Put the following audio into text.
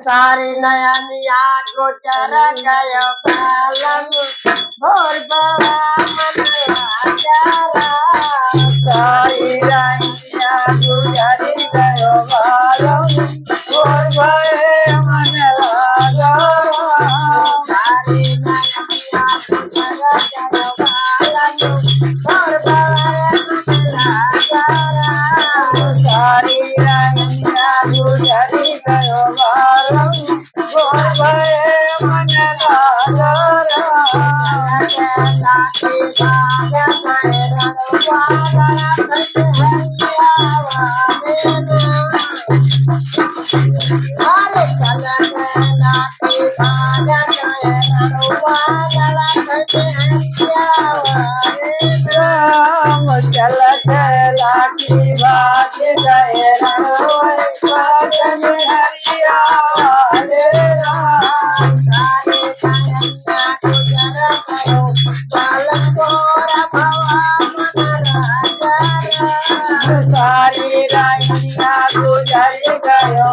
सारी नयनिया गोचर गयो पालन भोर बड़ा मन जरा सारी नयनिया गुजर गयो पालन भोर बड़े मन जरा सारी नयनिया गुजर गयो पालन भोर बड़े मन जरा सारी नयनिया गुजर गयो चलत लाठी बाज गए हरिया रे राम सारे कन्हैया गुजर गयो पालन गोरा भवा मन राजा सारी रानिया गुजर गयो